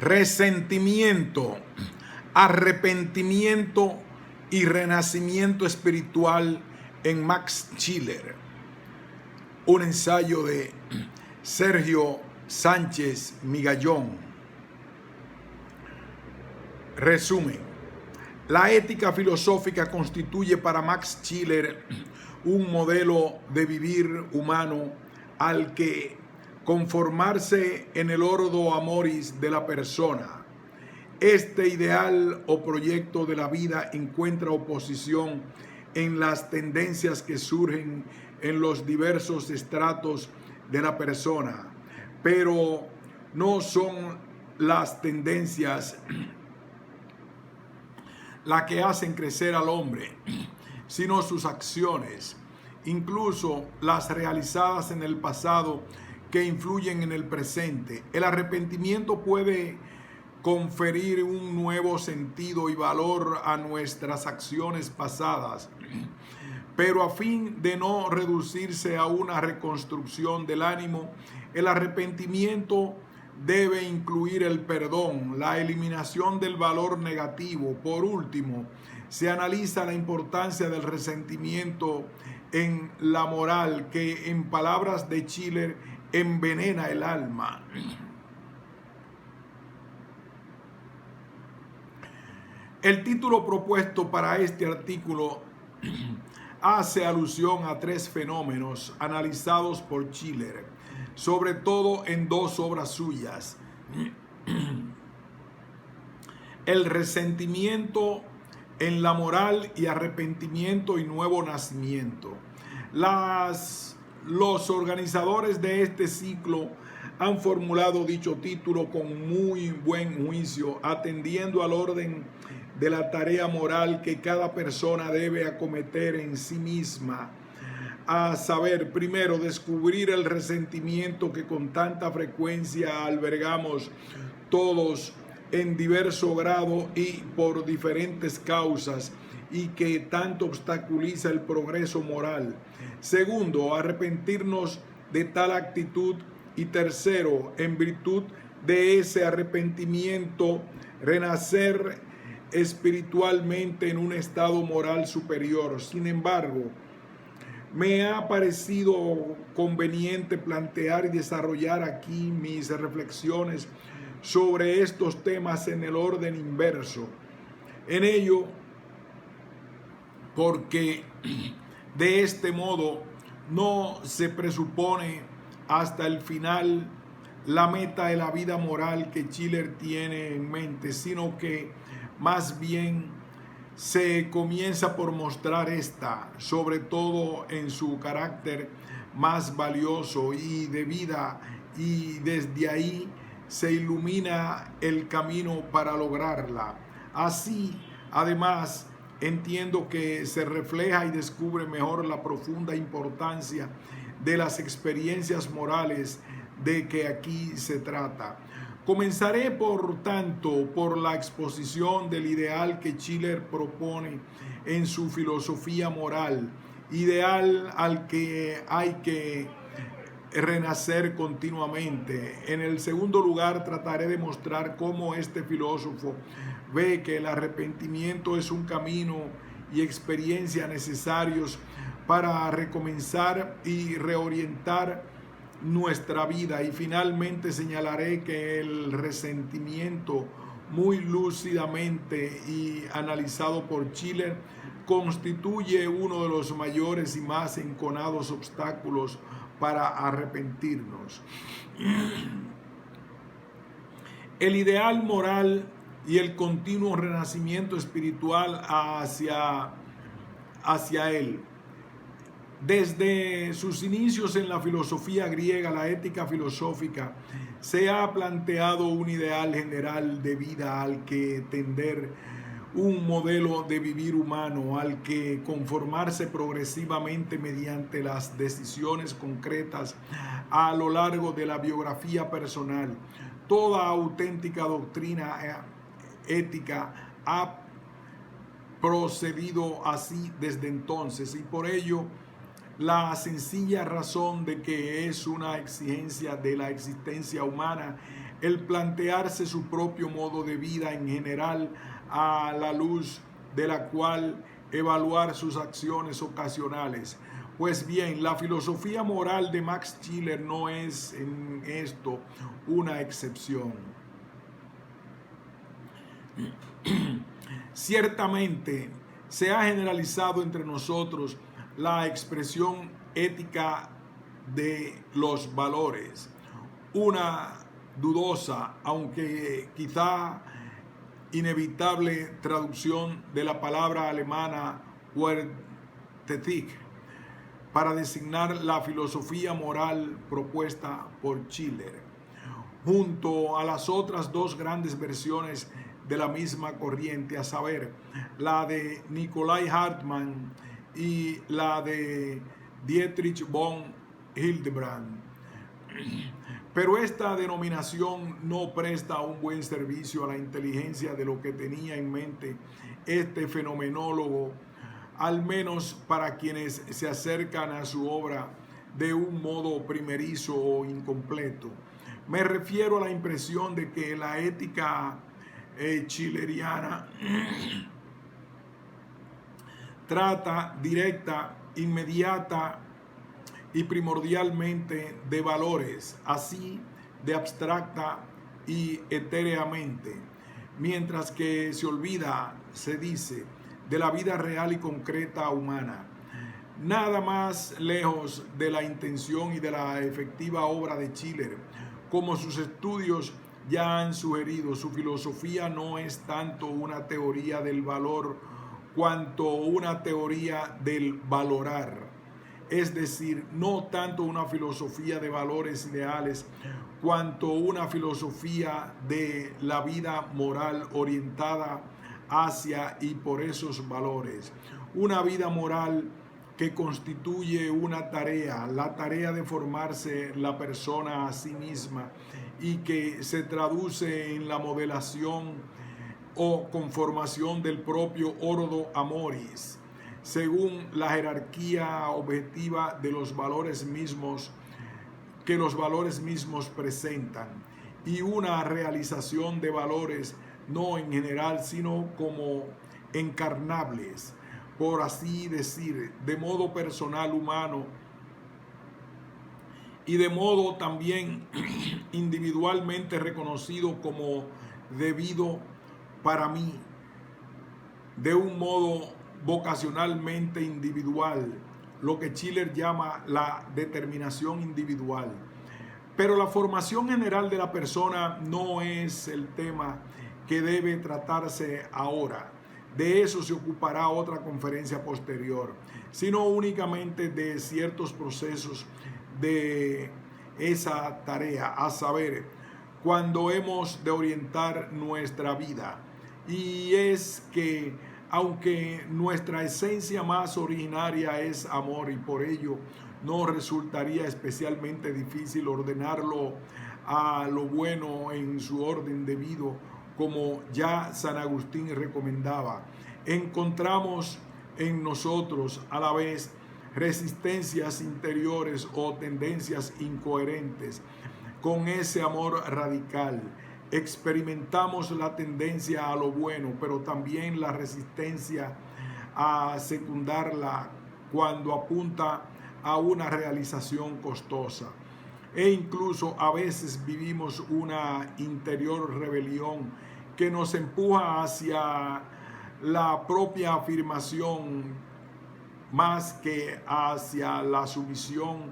Resentimiento, arrepentimiento y renacimiento espiritual en Max Scheler. Un ensayo de Sergio Sánchez Migallón. Resumen: la ética filosófica constituye para Max Scheler un modelo de vivir humano al que conformarse en el ordo amoris de la persona. Este ideal o proyecto de la vida encuentra oposición en las tendencias que surgen en los diversos estratos de la persona, pero no son las tendencias las que hacen crecer al hombre, sino sus acciones, incluso las realizadas en el pasado, que influyen en el presente. El arrepentimiento puede conferir un nuevo sentido y valor a nuestras acciones pasadas, pero a fin de no reducirse a una reconstrucción del ánimo, el arrepentimiento debe incluir el perdón, la eliminación del valor negativo. Por último, se analiza la importancia del resentimiento en la moral, que en palabras de Scheler envenena el alma. El título propuesto para este artículo hace alusión a tres fenómenos analizados por Scheler, sobre todo en dos obras suyas: El resentimiento en la moral y arrepentimiento y nuevo nacimiento. Los organizadores de este ciclo han formulado dicho título con muy buen juicio, atendiendo al orden de la tarea moral que cada persona debe acometer en sí misma, a saber, primero, descubrir el resentimiento que con tanta frecuencia albergamos todos en diverso grado y por diferentes causas, y que tanto obstaculiza el progreso moral. Segundo, arrepentirnos de tal actitud. Y tercero, en virtud de ese arrepentimiento, renacer espiritualmente en un estado moral superior. Sin embargo, me ha parecido conveniente plantear y desarrollar aquí mis reflexiones sobre estos temas en el orden inverso. En ello, porque de este modo no se presupone hasta el final la meta de la vida moral que Scheler tiene en mente, sino que más bien se comienza por mostrar esta, sobre todo en su carácter más valioso y de vida, y desde ahí se ilumina el camino para lograrla. Así, además, entiendo que se refleja y descubre mejor la profunda importancia de las experiencias morales de que aquí se trata. Comenzaré, por tanto, por la exposición del ideal que Scheler propone en su filosofía moral, ideal al que hay que renacer continuamente. En el segundo lugar, trataré de mostrar cómo este filósofo ve que el arrepentimiento es un camino y experiencia necesarios para recomenzar y reorientar nuestra vida. Y finalmente señalaré que el resentimiento, muy lúcidamente y analizado por Scheler, constituye uno de los mayores y más enconados obstáculos para arrepentirnos. El ideal moral y el continuo renacimiento espiritual hacia él. Desde sus inicios en la filosofía griega, la ética filosófica, se ha planteado un ideal general de vida al que tender, un modelo de vivir humano al que conformarse progresivamente mediante las decisiones concretas a lo largo de la biografía personal. Toda auténtica doctrina ética ha procedido así desde entonces, y por ello la sencilla razón de que es una exigencia de la existencia humana el plantearse su propio modo de vida en general a la luz de la cual evaluar sus acciones ocasionales. Pues bien, la filosofía moral de Max Scheler no es en esto una excepción. Ciertamente se ha generalizado entre nosotros la expresión ética de los valores, una dudosa, aunque quizá inevitable traducción de la palabra alemana Wertethik para designar la filosofía moral propuesta por Schiller, junto a las otras dos grandes versiones de la misma corriente, a saber, la de Nikolai Hartmann y la de Dietrich von Hildebrand. Pero esta denominación no presta un buen servicio a la inteligencia de lo que tenía en mente este fenomenólogo, al menos para quienes se acercan a su obra de un modo primerizo o incompleto. Me refiero a la impresión de que la ética schilleriana trata directa, inmediata y primordialmente de valores, así de abstracta y etéreamente, mientras que se olvida, se dice, de la vida real y concreta humana. Nada más lejos de la intención y de la efectiva obra de Schiller, como sus estudios ya han sugerido. Su filosofía no es tanto una teoría del valor cuanto una teoría del valorar. Es decir, no tanto una filosofía de valores ideales, cuanto una filosofía de la vida moral orientada hacia y por esos valores. Una vida moral que constituye una tarea, la tarea de formarse la persona a sí misma y que se traduce en la modelación o conformación del propio ordo amoris, según la jerarquía objetiva de los valores mismos que los valores mismos presentan, y una realización de valores no en general, sino como encarnables, por así decir, de modo personal humano y de modo también individualmente reconocido como debido para mí, de un modo vocacionalmente individual, lo que Schiller llama la determinación individual. Pero la formación general de la persona no es el tema que debe tratarse ahora. De eso se ocupará otra conferencia posterior, sino únicamente de ciertos procesos de esa tarea, a saber, cuando hemos de orientar nuestra vida. Y es que aunque nuestra esencia más originaria es amor, y por ello no resultaría especialmente difícil ordenarlo a lo bueno en su orden debido, como ya San Agustín recomendaba, encontramos en nosotros a la vez resistencias interiores o tendencias incoherentes con ese amor radical. Experimentamos la tendencia a lo bueno, pero también la resistencia a secundarla cuando apunta a una realización costosa. E incluso a veces vivimos una interior rebelión que nos empuja hacia la propia afirmación más que hacia la sumisión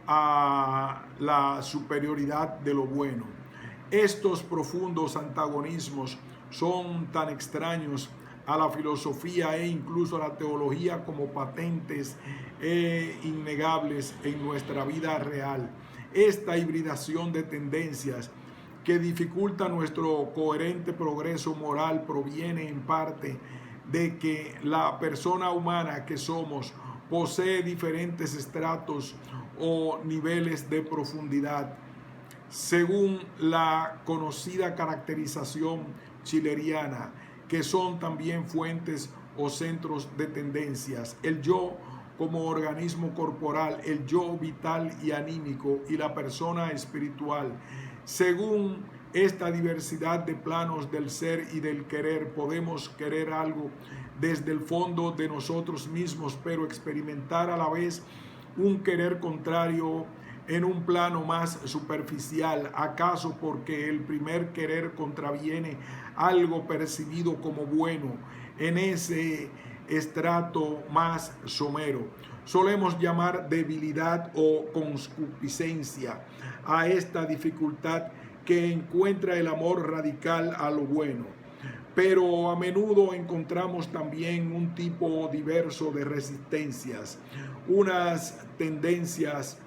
a la superioridad de lo bueno. Estos profundos antagonismos son tan extraños a la filosofía e incluso a la teología como patentes e innegables en nuestra vida real. Esta hibridación de tendencias que dificulta nuestro coherente progreso moral proviene en parte de que la persona humana que somos posee diferentes estratos o niveles de profundidad, según la conocida caracterización schilleriana, que son también fuentes o centros de tendencias: el yo como organismo corporal, el yo vital y anímico, y la persona espiritual, Según esta diversidad de planos del ser y del querer, podemos querer algo desde el fondo de nosotros mismos, pero experimentar a la vez un querer contrario en un plano más superficial. ¿Acaso porque el primer querer contraviene algo percibido como bueno en ese estrato más somero? Solemos llamar debilidad o concupiscencia a esta dificultad que encuentra el amor radical a lo bueno. Pero a menudo encontramos también un tipo diverso de resistencias, unas tendencias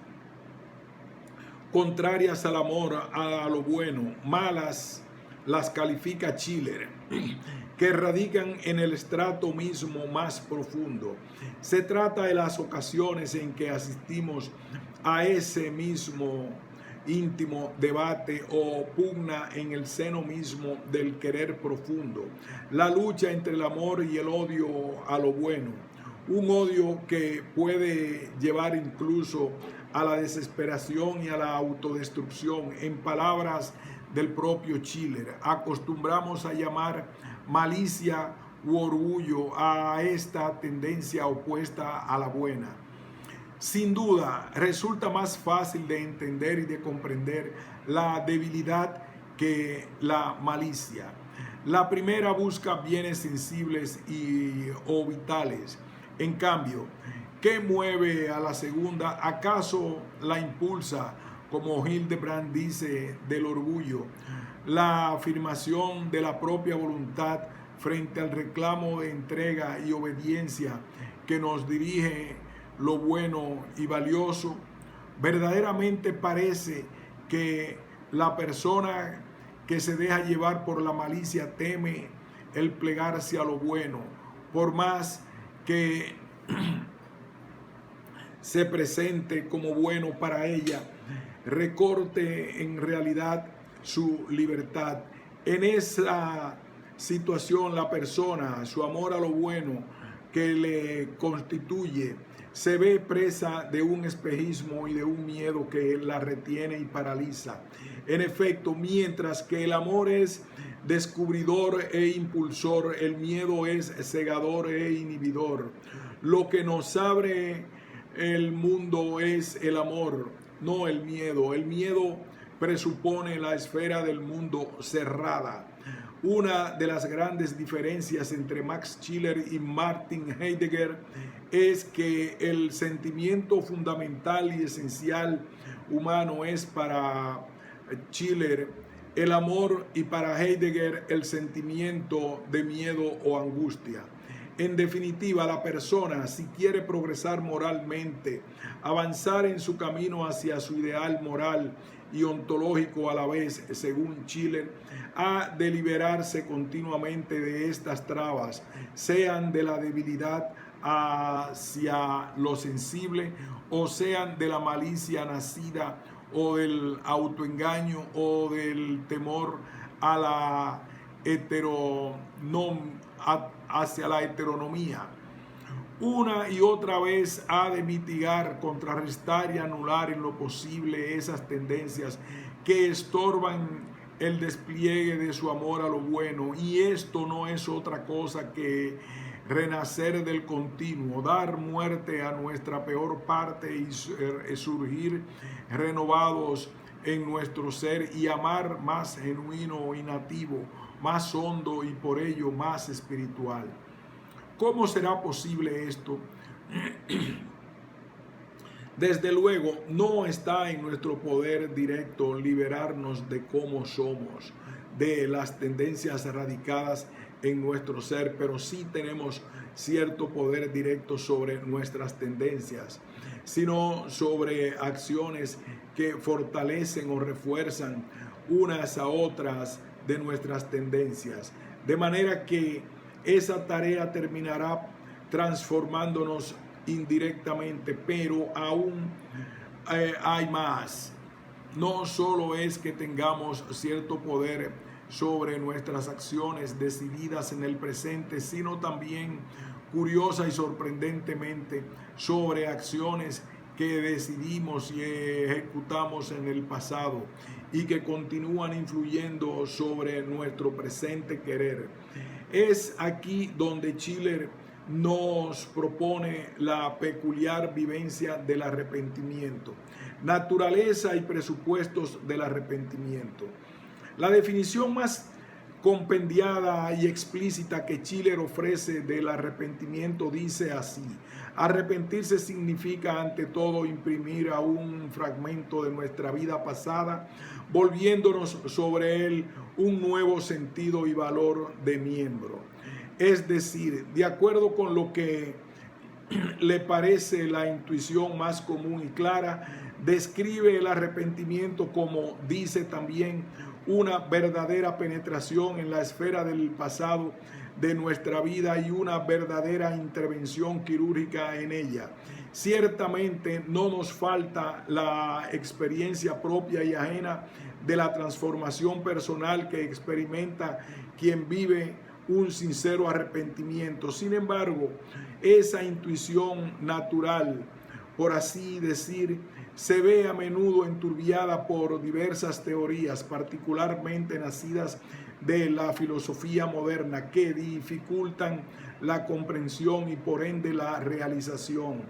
contrarias al amor, a lo bueno, malas, las califica Schiller, que radican en el estrato mismo más profundo. Se trata de las ocasiones en que asistimos a ese mismo íntimo debate o pugna en el seno mismo del querer profundo, la lucha entre el amor y el odio a lo bueno, un odio que puede llevar incluso a la desesperación y a la autodestrucción. En palabras del propio Schiller, acostumbramos a llamar malicia u orgullo a esta tendencia opuesta a la buena. Sin duda, resulta más fácil de entender y de comprender la debilidad que la malicia. La primera busca bienes sensibles o vitales. En cambio, ¿qué mueve a la segunda? ¿Acaso la impulsa, como Hildebrand dice, del orgullo, la afirmación de la propia voluntad frente al reclamo de entrega y obediencia que nos dirige lo bueno y valioso? Verdaderamente parece que la persona que se deja llevar por la malicia teme el plegarse a lo bueno, por más que se presente como bueno para ella, recorte en realidad su libertad. En esa situación la persona, su amor a lo bueno que le constituye, se ve presa de un espejismo y de un miedo que la retiene y paraliza. En efecto, mientras que el amor es descubridor e impulsor, el miedo es cegador e inhibidor. Lo que nos abre el mundo es el amor, no el miedo. El miedo presupone la esfera del mundo cerrada. Una de las grandes diferencias entre Max Schiller y Martin Heidegger es que el sentimiento fundamental y esencial humano es para Schiller el amor y para Heidegger el sentimiento de miedo o angustia. En definitiva, la persona, si quiere progresar moralmente, avanzar en su camino hacia su ideal moral y ontológico a la vez, según Schiller, ha de liberarse continuamente de estas trabas, sean de la debilidad hacia lo sensible o sean de la malicia nacida o del autoengaño o del temor a la hacia la heteronomía. Una y otra vez ha de mitigar, contrarrestar y anular en lo posible esas tendencias que estorban el despliegue de su amor a lo bueno. Y esto no es otra cosa que renacer del continuo, dar muerte a nuestra peor parte y surgir renovados en nuestro ser y amar más genuino y nativo, más hondo y por ello más espiritual. ¿Cómo será posible esto? Desde luego, no está en nuestro poder directo liberarnos de cómo somos, de las tendencias radicadas en nuestro ser, pero sí tenemos cierto poder directo sobre nuestras tendencias, sino sobre acciones que fortalecen o refuerzan unas a otras de nuestras tendencias, de manera que esa tarea terminará transformándonos indirectamente, pero aún hay más. No solo es que tengamos cierto poder sobre nuestras acciones decididas en el presente, sino también, curiosa y sorprendentemente, sobre acciones que decidimos y ejecutamos en el pasado y que continúan influyendo sobre nuestro presente querer. Es aquí donde Schiller nos propone la peculiar vivencia del arrepentimiento, naturaleza y presupuestos del arrepentimiento. La definición más compendiada y explícita que Schiller ofrece del arrepentimiento dice así: arrepentirse significa ante todo imprimir a un fragmento de nuestra vida pasada, volviéndonos sobre él un nuevo sentido y valor de miembro. Es decir, de acuerdo con lo que le parece la intuición más común y clara, describe el arrepentimiento como, dice también, una verdadera penetración en la esfera del pasado de nuestra vida y una verdadera intervención quirúrgica en ella. Ciertamente no nos falta la experiencia propia y ajena de la transformación personal que experimenta quien vive un sincero arrepentimiento. Sin embargo, esa intuición natural, por así decir, se ve a menudo enturbiada por diversas teorías, particularmente nacidas de la filosofía moderna, que dificultan la comprensión y por ende la realización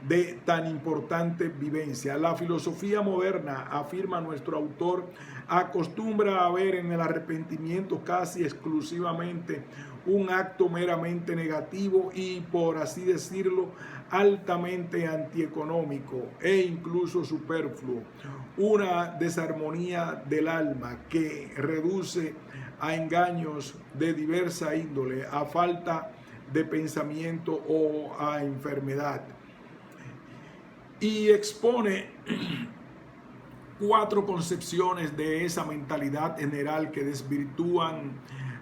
de tan importante vivencia. La filosofía moderna, afirma nuestro autor, acostumbra a ver en el arrepentimiento casi exclusivamente un acto meramente negativo y, por así decirlo, altamente antieconómico e incluso superfluo, una desarmonía del alma que reduce a engaños de diversa índole, a falta de pensamiento o a enfermedad. Y expone 4 concepciones de esa mentalidad general que desvirtúan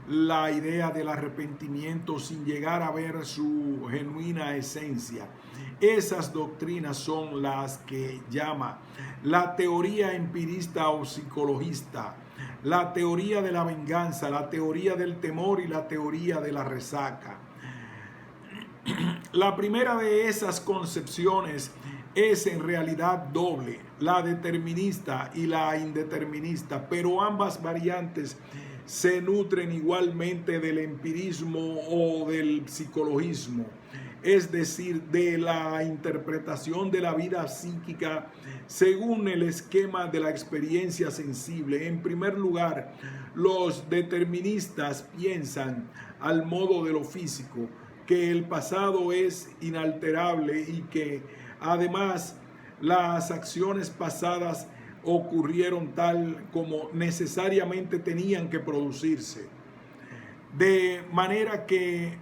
la idea del arrepentimiento sin llegar a ver su genuina esencia. Esas doctrinas son las que llama la teoría empirista o psicologista, la teoría de la venganza, la teoría del temor y la teoría de la resaca. La primera de esas concepciones es en realidad doble, la determinista y la indeterminista, pero ambas variantes se nutren igualmente del empirismo o del psicologismo, es decir, de la interpretación de la vida psíquica según el esquema de la experiencia sensible. En primer lugar, los deterministas piensan, al modo de lo físico, que el pasado es inalterable y que además las acciones pasadas ocurrieron tal como necesariamente tenían que producirse. De manera que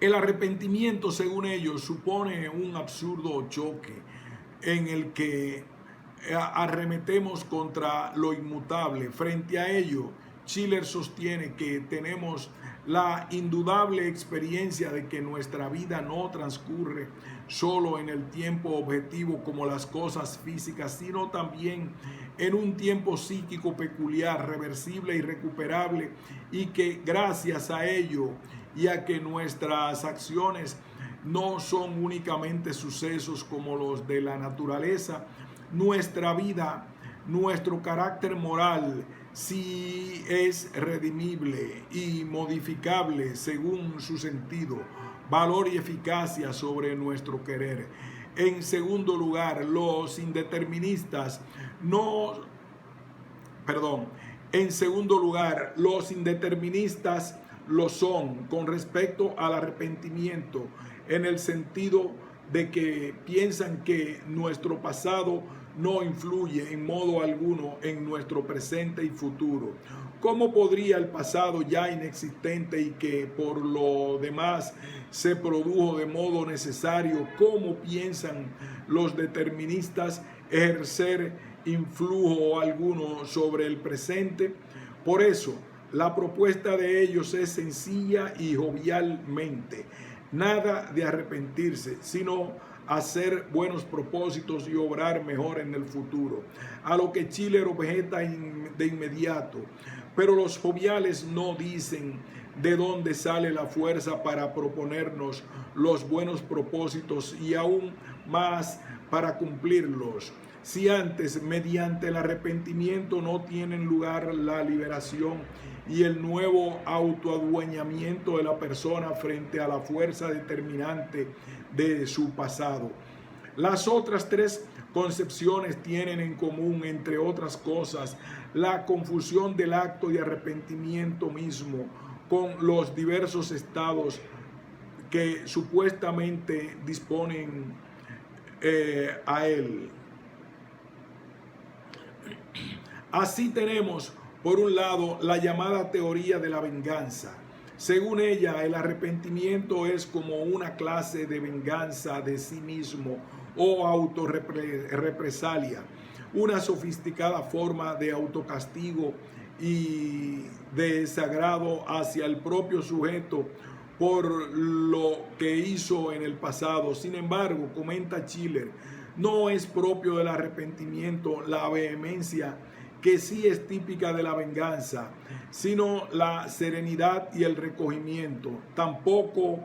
el arrepentimiento, según ellos, supone un absurdo choque en el que arremetemos contra lo inmutable. Frente a ello, Schiller sostiene que tenemos la indudable experiencia de que nuestra vida no transcurre solo en el tiempo objetivo como las cosas físicas, sino también en un tiempo psíquico peculiar, reversible y recuperable, y que gracias a ello y a que nuestras acciones no son únicamente sucesos como los de la naturaleza, nuestra vida, nuestro carácter moral, sí es redimible y modificable según su sentido, valor y eficacia sobre nuestro querer. En segundo lugar, los indeterministas lo son con respecto al arrepentimiento, en el sentido de que piensan que nuestro pasado no influye en modo alguno en nuestro presente y futuro. ¿Cómo podría el pasado ya inexistente y que por lo demás se produjo de modo necesario, cómo piensan los deterministas, ejercer influjo alguno sobre el presente? Por eso, la propuesta de ellos es sencilla y jovialmente: nada de arrepentirse, sino hacer buenos propósitos y obrar mejor en el futuro. A lo que Schiller objeta de inmediato: pero los joviales no dicen de dónde sale la fuerza para proponernos los buenos propósitos y aún más para cumplirlos. Si antes, mediante el arrepentimiento, no tienen lugar la liberación y el nuevo autoadueñamiento de la persona frente a la fuerza determinante de su pasado. Las otras tres concepciones tienen en común, entre otras cosas, la confusión del acto de arrepentimiento mismo con los diversos estados que supuestamente disponen a él. Así tenemos, por un lado, la llamada teoría de la venganza. Según ella, el arrepentimiento es como una clase de venganza de sí mismo o autorrepresalia, una sofisticada forma de autocastigo y de desagrado hacia el propio sujeto por lo que hizo en el pasado. Sin embargo, comenta Schiller, no es propio del arrepentimiento la vehemencia que sí es típica de la venganza, sino la serenidad y el recogimiento. Tampoco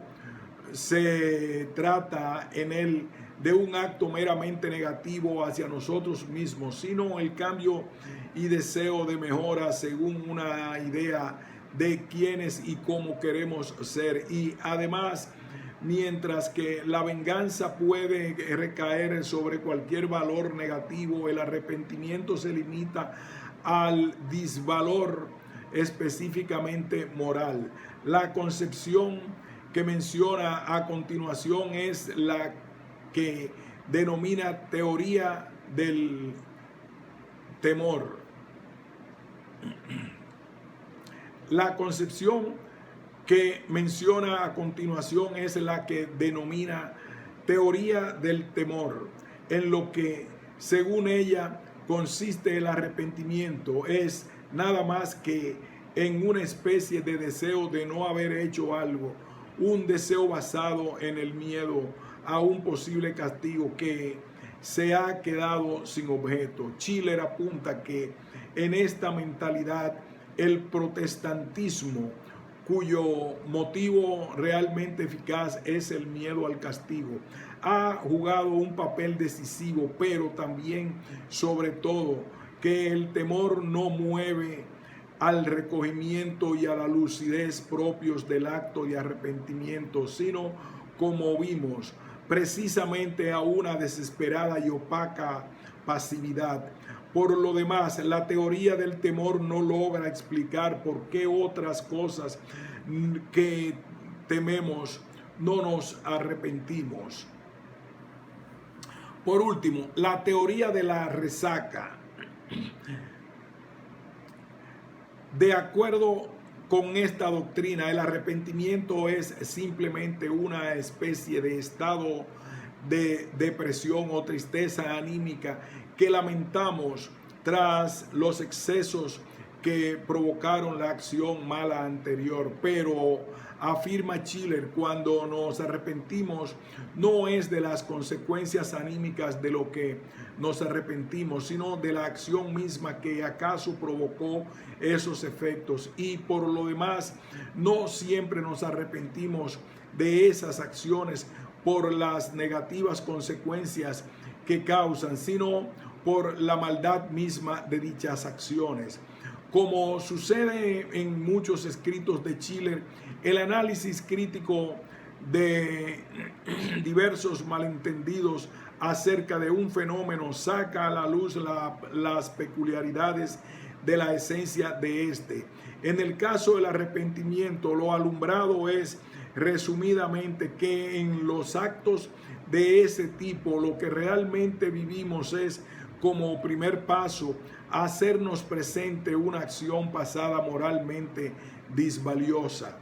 se trata en él de un acto meramente negativo hacia nosotros mismos, sino el cambio y deseo de mejora según una idea de quiénes y cómo queremos ser. Y además, mientras que la venganza puede recaer sobre cualquier valor negativo, el arrepentimiento se limita al disvalor específicamente moral. La concepción que menciona a continuación es la que denomina teoría del temor. La concepción que menciona a continuación es la que denomina teoría del temor, en lo que, según ella, consiste el arrepentimiento. Es nada más que en una especie de deseo de no haber hecho algo, un deseo basado en el miedo a un posible castigo que se ha quedado sin objeto. Schiller apunta que en esta mentalidad el protestantismo, cuyo motivo realmente eficaz es el miedo al castigo, ha jugado un papel decisivo, pero también, sobre todo, que el temor no mueve al recogimiento y a la lucidez propios del acto de arrepentimiento, sino, como vimos, precisamente a una desesperada y opaca pasividad. Por lo demás, la teoría del temor no logra explicar por qué otras cosas que tememos no nos arrepentimos. Por último, la teoría de la resaca. De acuerdo con esta doctrina, el arrepentimiento es simplemente una especie de estado de depresión o tristeza anímica que lamentamos tras los excesos que provocaron la acción mala anterior. Pero, afirma Schiller, cuando nos arrepentimos no es de las consecuencias anímicas de lo que nos arrepentimos, sino de la acción misma que acaso provocó esos efectos. Y por lo demás, no siempre nos arrepentimos de esas acciones por las negativas consecuencias que causan, sino por la maldad misma de dichas acciones. Como sucede en muchos escritos de Schiller, el análisis crítico de diversos malentendidos acerca de un fenómeno saca a la luz las peculiaridades de la esencia de este. En el caso del arrepentimiento, lo alumbrado es resumidamente que en los actos de ese tipo lo que realmente vivimos es, como primer paso, hacernos presente una acción pasada moralmente disvaliosa,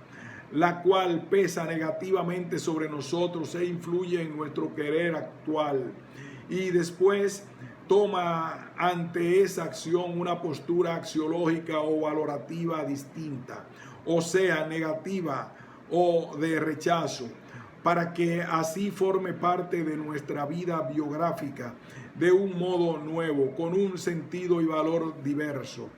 la cual pesa negativamente sobre nosotros e influye en nuestro querer actual, y después toma ante esa acción una postura axiológica o valorativa distinta, o sea, negativa o de rechazo, para que así forme parte de nuestra vida biográfica de un modo nuevo, con un sentido y valor diverso.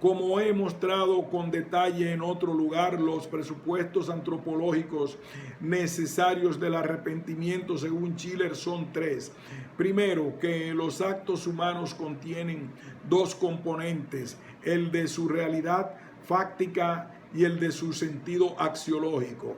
Como he mostrado con detalle en otro lugar, los presupuestos antropológicos necesarios del arrepentimiento según Schiller son tres. Primero, que los actos humanos contienen dos componentes, el de su realidad fáctica y el de su sentido axiológico.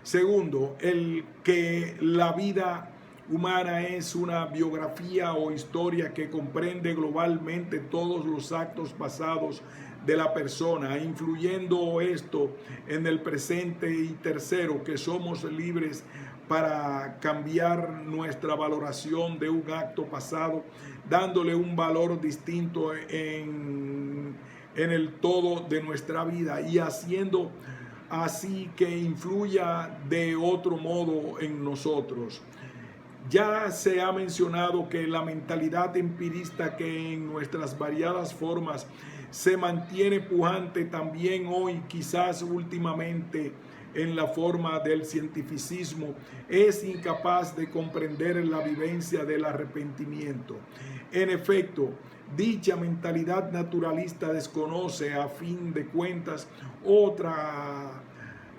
Segundo, el que la vida humana es una biografía o historia que comprende globalmente todos los actos pasados de la persona, influyendo esto en el presente. Y tercero, que somos libres para cambiar nuestra valoración de un acto pasado, dándole un valor distinto en el todo de nuestra vida y haciendo así que influya de otro modo en nosotros. Ya se ha mencionado que la mentalidad empirista, que en nuestras variadas formas se mantiene pujante también hoy, quizás últimamente en la forma del cientificismo, es incapaz de comprender la vivencia del arrepentimiento. En efecto, dicha mentalidad naturalista desconoce a fin de cuentas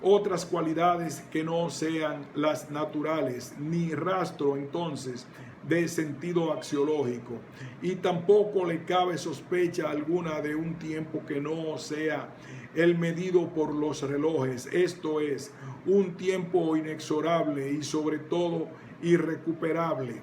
otras cualidades que no sean las naturales, ni rastro entonces de sentido axiológico, y tampoco le cabe sospecha alguna de un tiempo que no sea el medido por los relojes, esto es, un tiempo inexorable y sobre todo irrecuperable,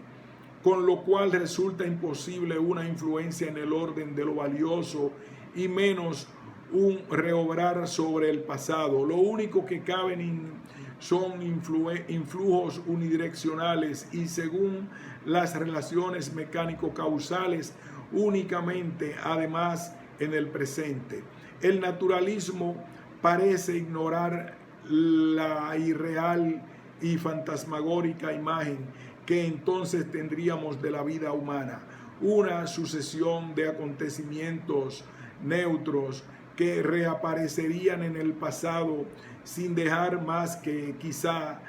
con lo cual resulta imposible una influencia en el orden de lo valioso y menos un reobrar sobre el pasado. Lo único que caben son influjos unidireccionales y según las relaciones mecánico-causales únicamente, además en el presente. El naturalismo parece ignorar la irreal y fantasmagórica imagen que entonces tendríamos de la vida humana, una sucesión de acontecimientos neutros que reaparecerían en el pasado sin dejar más que quizá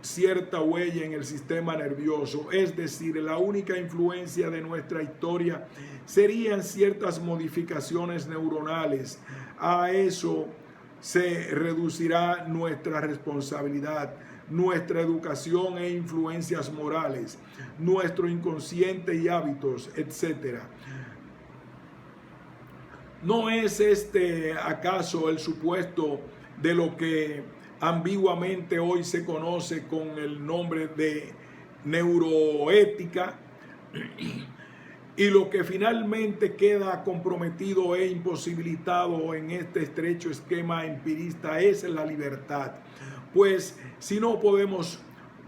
cierta huella en el sistema nervioso. Es decir, la única influencia de nuestra historia serían ciertas modificaciones neuronales. A eso se reducirá nuestra responsabilidad, nuestra educación e influencias morales, nuestro inconsciente y hábitos, etc. ¿No es este acaso el supuesto de lo que ambiguamente hoy se conoce con el nombre de neuroética? Y lo que finalmente queda comprometido e imposibilitado en este estrecho esquema empirista es la libertad. Pues si no podemos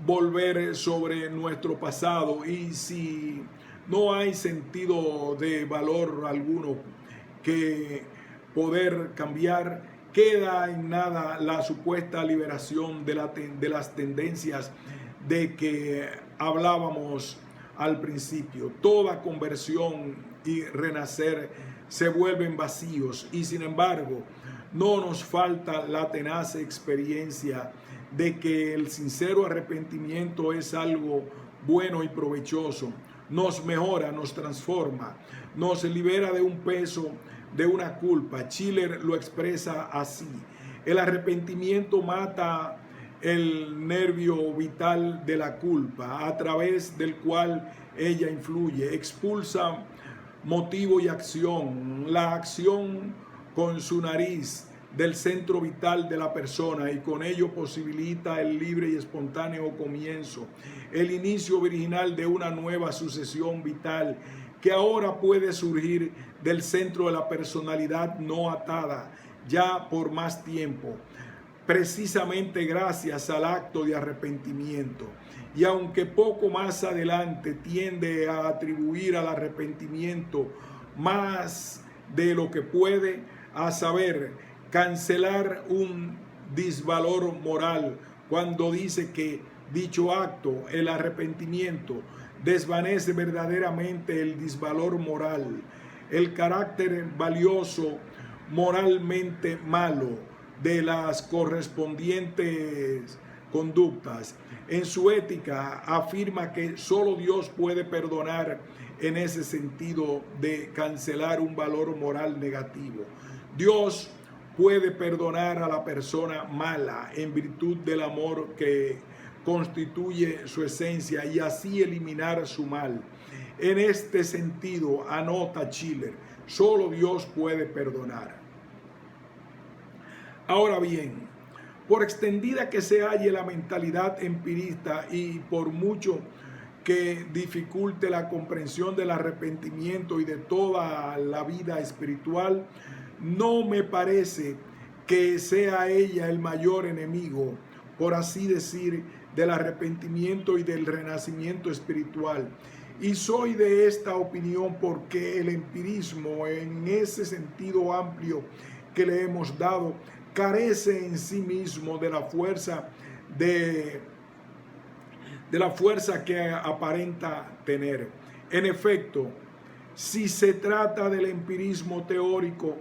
volver sobre nuestro pasado y si no hay sentido de valor alguno que poder cambiar, queda en nada la supuesta liberación de las tendencias de que hablábamos al principio. Toda conversión y renacer se vuelven vacíos y sin embargo no nos falta la tenaz experiencia de que el sincero arrepentimiento es algo bueno y provechoso. Nos mejora, nos transforma, nos libera de un peso, de una culpa. Schiller lo expresa así: el arrepentimiento mata el nervio vital de la culpa, a través del cual ella influye, expulsa motivo y acción, la acción con su nariz del centro vital de la persona y con ello posibilita el libre y espontáneo comienzo, el inicio virginal de una nueva sucesión vital que ahora puede surgir del centro de la personalidad no atada ya por más tiempo, precisamente gracias al acto de arrepentimiento. Y aunque poco más adelante tiende a atribuir al arrepentimiento más de lo que puede, a saber, cancelar un disvalor moral, cuando dice que dicho acto, el arrepentimiento, desvanece verdaderamente el disvalor moral, el carácter valioso moralmente malo de las correspondientes conductas. En su ética afirma que solo Dios puede perdonar en ese sentido de cancelar un valor moral negativo. Dios puede perdonar a la persona mala en virtud del amor que constituye su esencia y así eliminar su mal. En este sentido, anota Schiller, solo Dios puede perdonar. Ahora bien, por extendida que se halle la mentalidad empirista y por mucho que dificulte la comprensión del arrepentimiento y de toda la vida espiritual, no me parece que sea ella el mayor enemigo, por así decir, del arrepentimiento y del renacimiento espiritual. Y soy de esta opinión porque el empirismo, en ese sentido amplio que le hemos dado, carece en sí mismo de la fuerza que aparenta tener. En efecto, si se trata del empirismo teórico,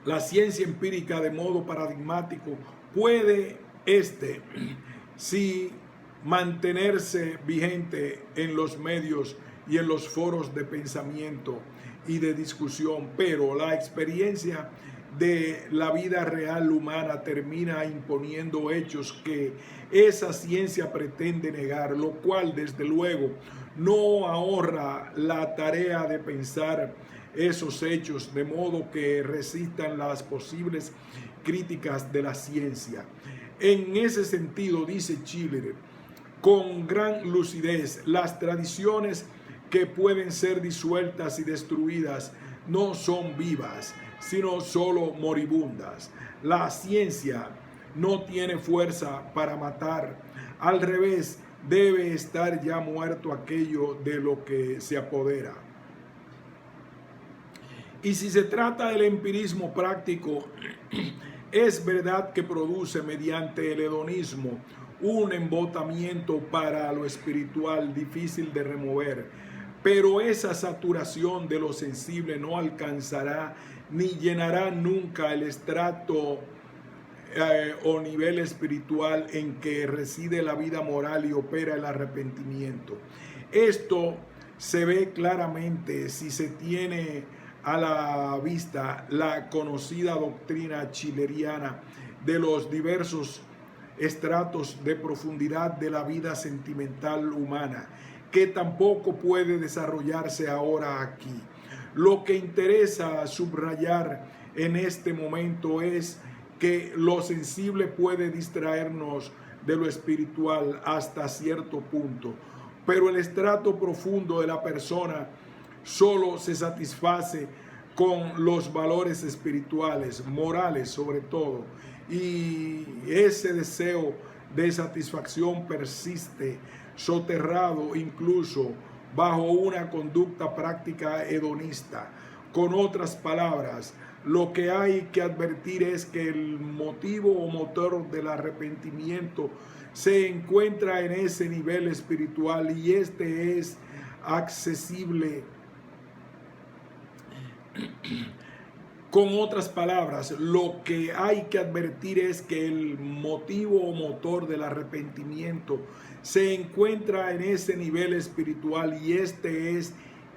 la ciencia empírica de modo paradigmático, puede sí mantenerse vigente en los medios y en los foros de pensamiento y de discusión, pero la experiencia de la vida real humana termina imponiendo hechos que esa ciencia pretende negar, lo cual desde luego no ahorra la tarea de pensar esos hechos de modo que resistan las posibles críticas de la ciencia. En ese sentido, dice Schiller, con gran lucidez, las tradiciones que pueden ser disueltas y destruidas no son vivas, sino solo moribundas. La ciencia no tiene fuerza para matar. Al revés, debe estar ya muerto aquello de lo que se apodera. Y si se trata del empirismo práctico, es verdad que produce mediante el hedonismo un embotamiento para lo espiritual difícil de remover, pero esa saturación de lo sensible no alcanzará ni llenará nunca el estrato o nivel espiritual en que reside la vida moral y opera el arrepentimiento. Esto se ve claramente si se tiene a la vista la conocida doctrina schilleriana de los diversos estratos de profundidad de la vida sentimental humana, que tampoco puede desarrollarse ahora aquí. Lo que interesa subrayar en este momento es que lo sensible puede distraernos de lo espiritual hasta cierto punto, pero el estrato profundo de la persona solo se satisface con los valores espirituales, morales sobre todo, y ese deseo de satisfacción persiste, soterrado incluso bajo una conducta práctica hedonista. Con otras palabras, lo que hay que advertir es que el motivo o motor del arrepentimiento se encuentra en ese nivel espiritual y este es accesible. Con otras palabras, lo que hay que advertir es que el motivo o motor del arrepentimiento se encuentra en ese nivel espiritual y este es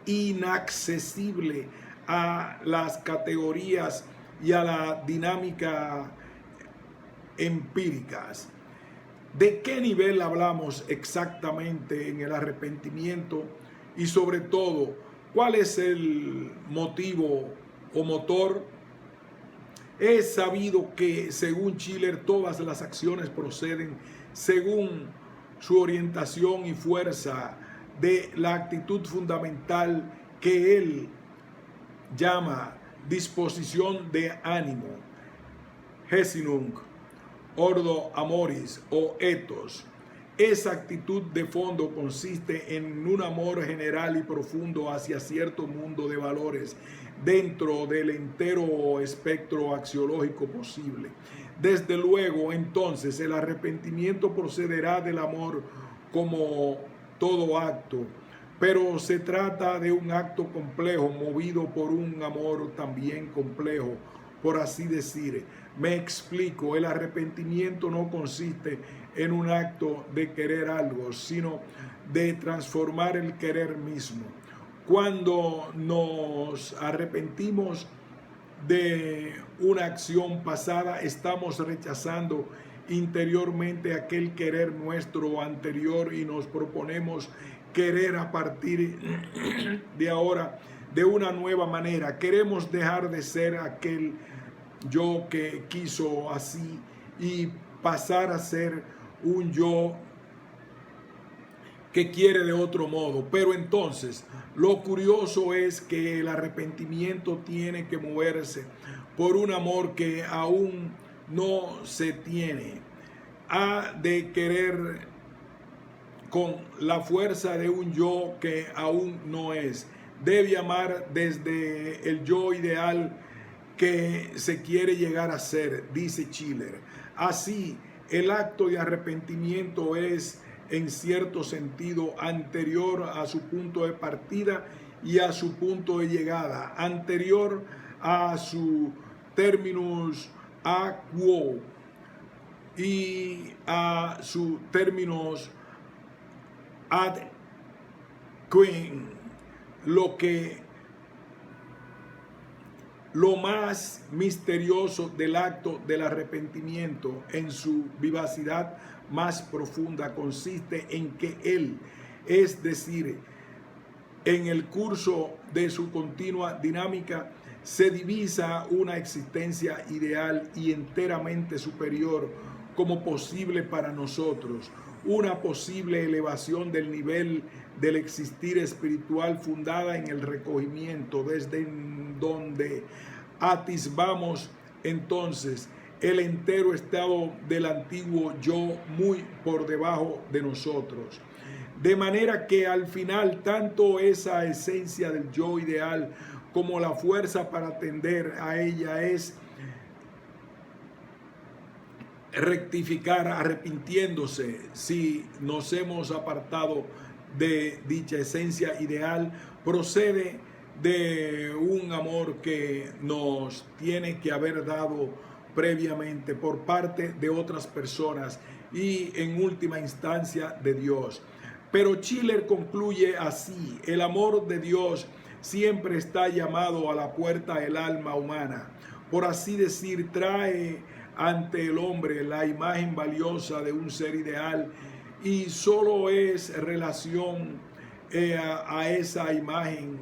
inaccesible a las categorías y a la dinámica empíricas. ¿De qué nivel hablamos exactamente en el arrepentimiento? Y sobre todo, ¿cuál es el motivo o motor? Es sabido que, según Schiller, todas las acciones proceden según su orientación y fuerza de la actitud fundamental que él llama disposición de ánimo, Gesinnung, ordo amoris o ethos. Esa actitud de fondo consiste en un amor general y profundo hacia cierto mundo de valores dentro del entero espectro axiológico posible. Desde luego, entonces, el arrepentimiento procederá del amor como todo acto, pero se trata de un acto complejo, movido por un amor también complejo, por así decir. Me explico, el arrepentimiento no consiste en un acto de querer algo, sino de transformar el querer mismo. Cuando nos arrepentimos de una acción pasada, estamos rechazando interiormente aquel querer nuestro anterior y nos proponemos querer a partir de ahora de una nueva manera. Queremos dejar de ser aquel yo que quiso así y pasar a ser un yo que quiere de otro modo. Pero entonces, lo curioso es que el arrepentimiento tiene que moverse por un amor que aún no se tiene. Ha de querer con la fuerza de un yo que aún no es. Debe amar desde el yo ideal que se quiere llegar a ser, dice Schiller. Así, el acto de arrepentimiento es en cierto sentido anterior a su punto de partida y a su punto de llegada, anterior a su terminus quo y a su términos ad quem, lo más misterioso del acto del arrepentimiento en su vivacidad más profunda consiste en que él, es decir, en el curso de su continua dinámica, se divisa una existencia ideal y enteramente superior como posible para nosotros, una posible elevación del nivel del existir espiritual fundada en el recogimiento, desde donde atisbamos entonces el entero estado del antiguo yo muy por debajo de nosotros. De manera que al final tanto esa esencia del yo ideal como la fuerza para atender a ella es rectificar, arrepintiéndose si nos hemos apartado de dicha esencia ideal, procede de un amor que nos tiene que haber dado previamente por parte de otras personas y en última instancia de Dios. Pero Schiller concluye así: el amor de Dios siempre está llamado a la puerta del alma humana. Por así decir, trae ante el hombre la imagen valiosa de un ser ideal y solo es relación a esa imagen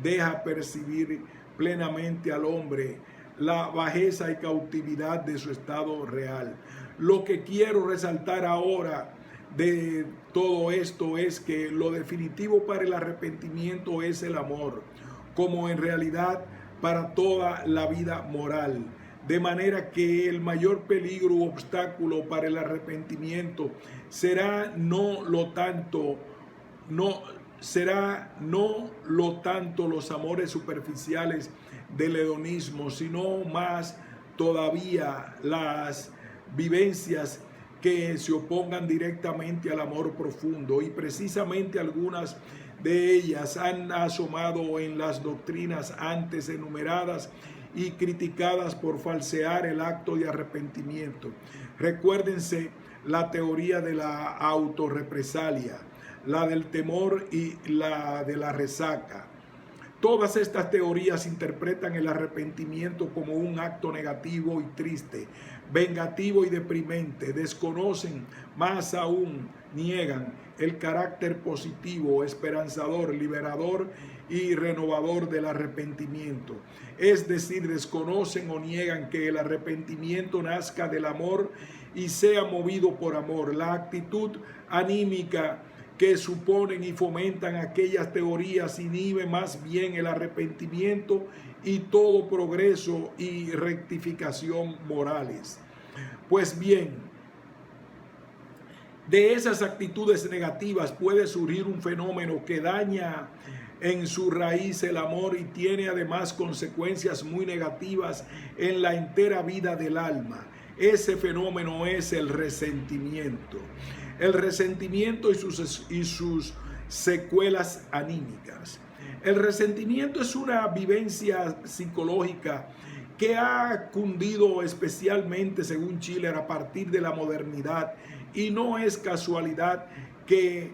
deja percibir plenamente al hombre la bajeza y cautividad de su estado real. Lo que quiero resaltar ahora de todo esto es que lo definitivo para el arrepentimiento es el amor, como en realidad para toda la vida moral. De manera que el mayor peligro u obstáculo para el arrepentimiento será no tanto los amores superficiales del hedonismo, sino más todavía las vivencias que se opongan directamente al amor profundo, y precisamente algunas de ellas han asomado en las doctrinas antes enumeradas y criticadas por falsear el acto de arrepentimiento. Recuérdense la teoría de la autorrepresalia, la del temor y la de la resaca. Todas estas teorías interpretan el arrepentimiento como un acto negativo y triste, vengativo y deprimente. Desconocen, más aún niegan el carácter positivo, esperanzador, liberador y renovador del arrepentimiento. Es decir, desconocen o niegan que el arrepentimiento nazca del amor y sea movido por amor. La actitud anímica que suponen y fomentan aquellas teorías inhibe más bien el arrepentimiento y todo progreso y rectificación morales. Pues bien, de esas actitudes negativas puede surgir un fenómeno que daña en su raíz el amor y tiene además consecuencias muy negativas en la entera vida del alma. Ese fenómeno es el resentimiento. El resentimiento y sus secuelas anímicas. El resentimiento es una vivencia psicológica que ha cundido especialmente, según Schiller, a partir de la modernidad. Y no es casualidad que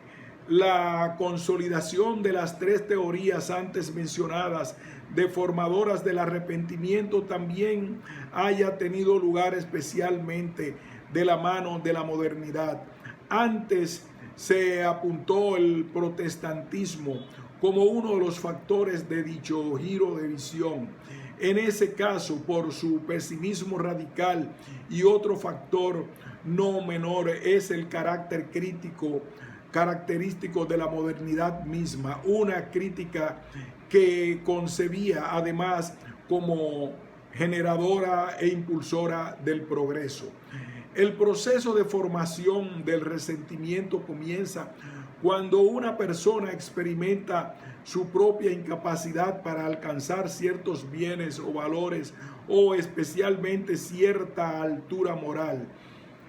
la consolidación de las tres teorías antes mencionadas, deformadoras del arrepentimiento, también haya tenido lugar especialmente de la mano de la modernidad. Antes se apuntó el protestantismo como uno de los factores de dicho giro de visión. En ese caso, por su pesimismo radical, y otro factor no menor es el carácter crítico característico de la modernidad misma, una crítica que concebía además como generadora e impulsora del progreso. El proceso de formación del resentimiento comienza cuando una persona experimenta su propia incapacidad para alcanzar ciertos bienes o valores, o especialmente cierta altura moral.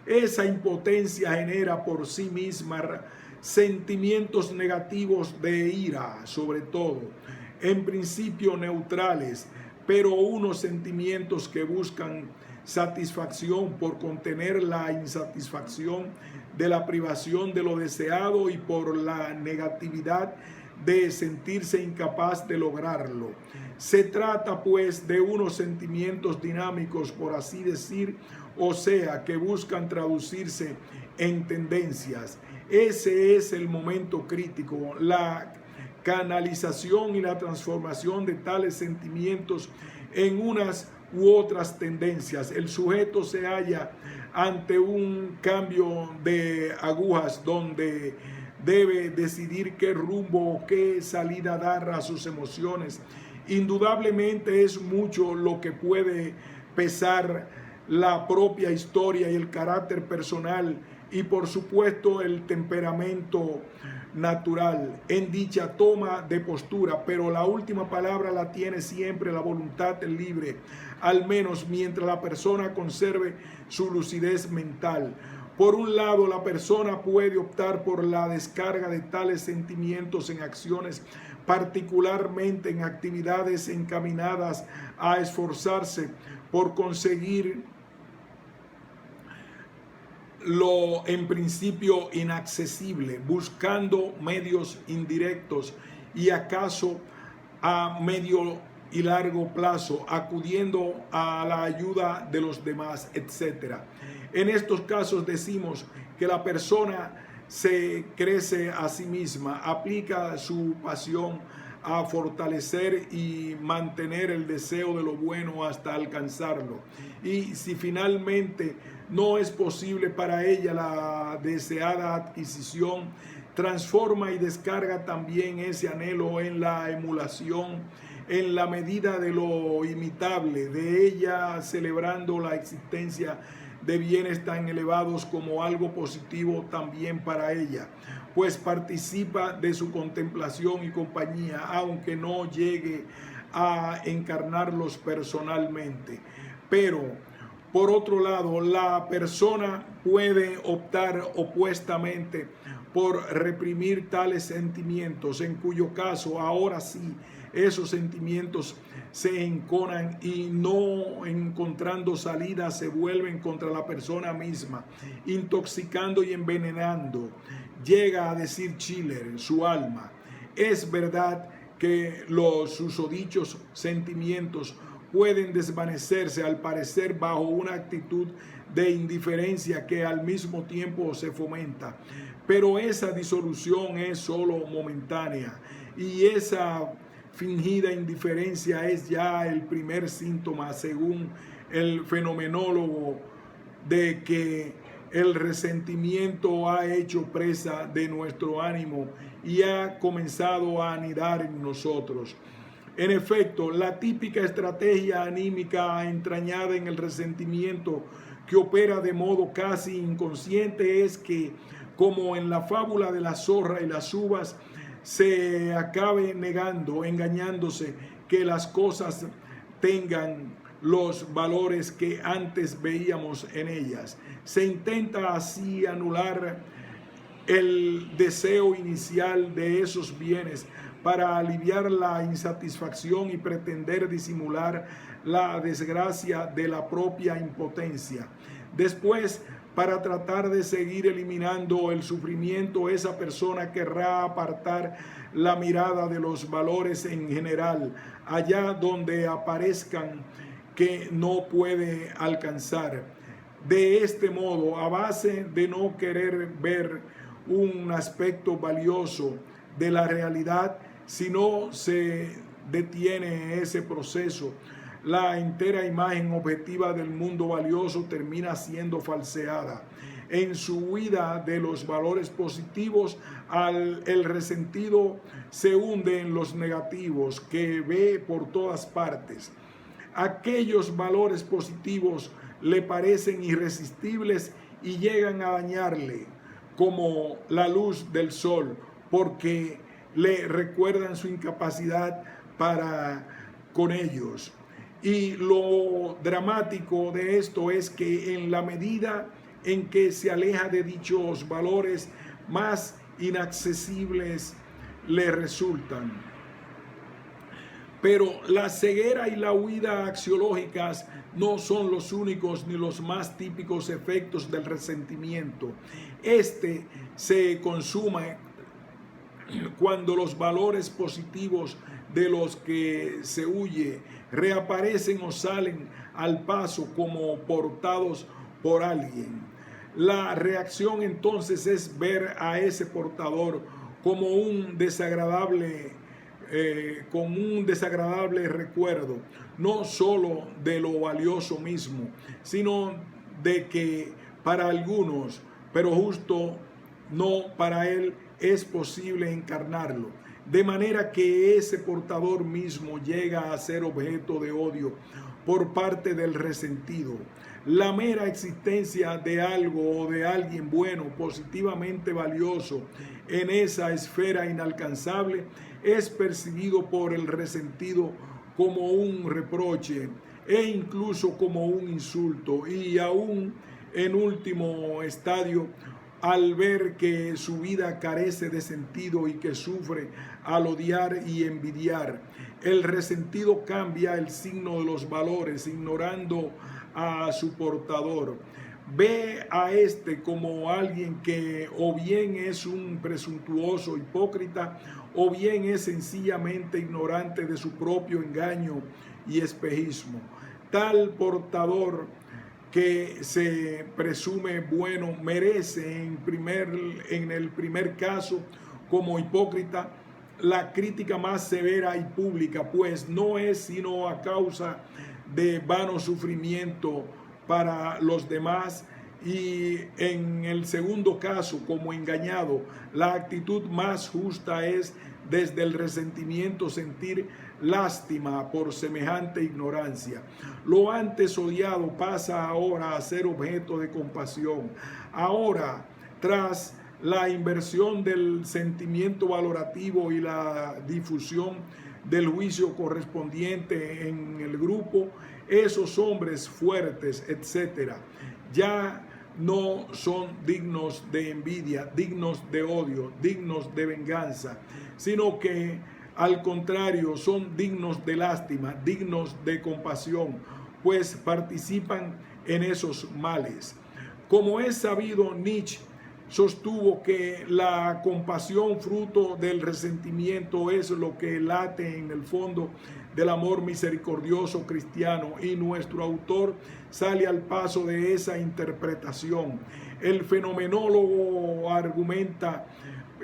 Esa impotencia genera por sí misma sentimientos negativos de ira, sobre todo, en principio neutrales, pero unos sentimientos que buscan satisfacción por contener la insatisfacción de la privación de lo deseado y por la negatividad de sentirse incapaz de lograrlo. Se trata pues de unos sentimientos dinámicos, por así decir, o sea, que buscan traducirse en tendencias. Ese es el momento crítico, la canalización y la transformación de tales sentimientos en unas u otras tendencias. El sujeto se halla ante un cambio de agujas donde debe decidir qué rumbo o qué salida dar a sus emociones. Indudablemente es mucho lo que puede pesar la propia historia y el carácter personal, y por supuesto el temperamento natural en dicha toma de postura, pero la última palabra la tiene siempre la voluntad libre, al menos mientras la persona conserve su lucidez mental. Por un lado, la persona puede optar por la descarga de tales sentimientos en acciones, particularmente en actividades encaminadas a esforzarse por conseguir lo en principio inaccesible, buscando medios indirectos y acaso a medio y largo plazo, acudiendo a la ayuda de los demás, etc. En estos casos decimos que la persona se crece a sí misma, aplica su pasión a fortalecer y mantener el deseo de lo bueno hasta alcanzarlo. Y si finalmente no es posible para ella la deseada adquisición, transforma y descarga también ese anhelo en la emulación, en la medida de lo imitable de ella, celebrando la existencia de bienes tan elevados como algo positivo también para ella, pues participa de su contemplación y compañía, aunque no llegue a encarnarlos personalmente. Pero por otro lado, la persona puede optar opuestamente por reprimir tales sentimientos, en cuyo caso ahora sí esos sentimientos se enconan y, no encontrando salida, se vuelven contra la persona misma, intoxicando y envenenando. Llega a decir Schiller, su alma. Es verdad que los susodichos sentimientos pueden desvanecerse al parecer bajo una actitud de indiferencia que al mismo tiempo se fomenta, pero esa disolución es solo momentánea, y esa fingida indiferencia es ya el primer síntoma, según el fenomenólogo, de que el resentimiento ha hecho presa de nuestro ánimo y ha comenzado a anidar en nosotros. En efecto, la típica estrategia anímica entrañada en el resentimiento, que opera de modo casi inconsciente, es que, como en la fábula de la zorra y las uvas, se acabe negando, engañándose, que las cosas tengan los valores que antes veíamos en ellas. Se intenta así anular el deseo inicial de esos bienes para aliviar la insatisfacción y pretender disimular la desgracia de la propia impotencia. Después, para tratar de seguir eliminando el sufrimiento, esa persona querrá apartar la mirada de los valores en general, allá donde aparezcan que no puede alcanzar. De este modo, a base de no querer ver un aspecto valioso de la realidad, si no se detiene ese proceso, la entera imagen objetiva del mundo valioso termina siendo falseada. En su huida de los valores positivos, el resentido se hunde en los negativos que ve por todas partes. Aquellos valores positivos le parecen irresistibles y llegan a dañarle, como la luz del sol, porque le recuerdan su incapacidad para con ellos. Y lo dramático de esto es que en la medida en que se aleja de dichos valores, más inaccesibles le resultan. Pero la ceguera y la huida axiológicas no son los únicos ni los más típicos efectos del resentimiento. Este se consume cuando los valores positivos de los que se huye reaparecen o salen al paso como portados por alguien. La reacción entonces es ver a ese portador como un desagradable con un desagradable recuerdo, no solo de lo valioso mismo, sino de que para algunos, pero justo no para él, es posible encarnarlo. De manera que ese portador mismo llega a ser objeto de odio por parte del resentido. La mera existencia de algo o de alguien bueno, positivamente valioso en esa esfera inalcanzable, es percibido por el resentido como un reproche e incluso como un insulto, y aún en último estadio, al ver que su vida carece de sentido y que sufre al odiar y envidiar, el resentido cambia el signo de los valores, ignorando a su portador. Ve a este como alguien que o bien es un presuntuoso hipócrita o bien es sencillamente ignorante de su propio engaño y espejismo. Tal portador que se presume bueno merece en el primer caso como hipócrita la crítica más severa y pública, pues no es sino a causa de vano sufrimiento para los demás, y en el segundo caso como engañado, la actitud más justa es desde el resentimiento sentir lástima por semejante ignorancia. Lo antes odiado pasa ahora a ser objeto de compasión. Ahora, tras la inversión del sentimiento valorativo y la difusión del juicio correspondiente en el grupo, esos hombres fuertes, etcétera, ya no son dignos de envidia, dignos de odio, dignos de venganza, sino que al contrario son dignos de lástima, dignos de compasión, pues participan en esos males. Como es sabido, Nietzsche sostuvo que la compasión fruto del resentimiento es lo que late en el fondo del amor misericordioso cristiano, y nuestro autor sale al paso de esa interpretación. El fenomenólogo argumenta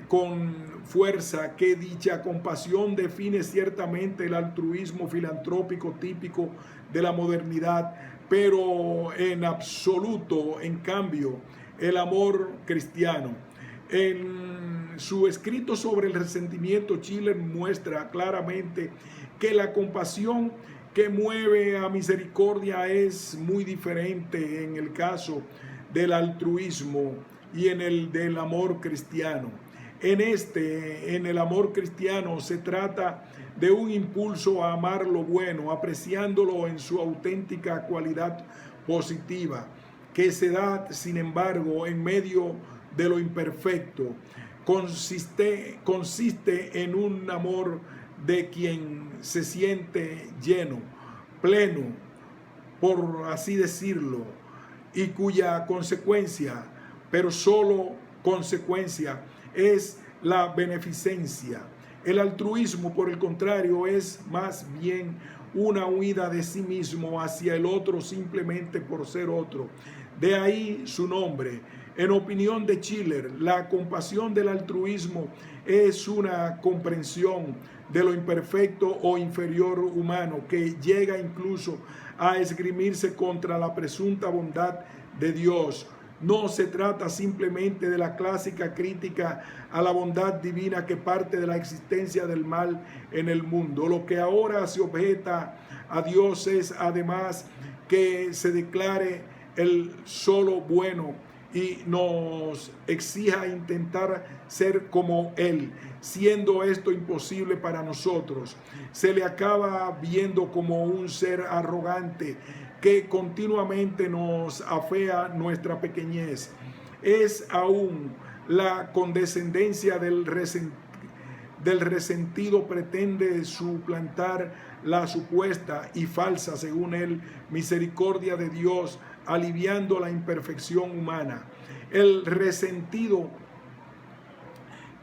con fuerza que dicha compasión define ciertamente el altruismo filantrópico típico de la modernidad, pero en absoluto, en cambio, el amor cristiano. En su escrito sobre el resentimiento, Schiller muestra claramente que la compasión que mueve a misericordia es muy diferente en el caso del altruismo y en el del amor cristiano. En el amor cristiano se trata de un impulso a amar lo bueno, apreciándolo en su auténtica cualidad positiva, que se da, sin embargo, en medio de lo imperfecto. consiste en un amor de quien se siente lleno, pleno, por así decirlo, y cuya consecuencia, pero solo consecuencia, es la beneficencia. El altruismo, por el contrario, es más bien una huida de sí mismo hacia el otro simplemente por ser otro. De ahí su nombre. En opinión de Schiller, la compasión del altruismo es una comprensión de lo imperfecto o inferior humano que llega incluso a esgrimirse contra la presunta bondad de Dios. No se trata simplemente de la clásica crítica a la bondad divina que parte de la existencia del mal en el mundo. Lo que ahora se objeta a Dios es además que se declare el solo bueno y nos exija intentar ser como Él, siendo esto imposible para nosotros. Se le acaba viendo como un ser arrogante que continuamente nos afea nuestra pequeñez. Es aún la condescendencia del resentido pretende suplantar la supuesta y falsa, según él, misericordia de Dios, aliviando la imperfección humana. El resentido,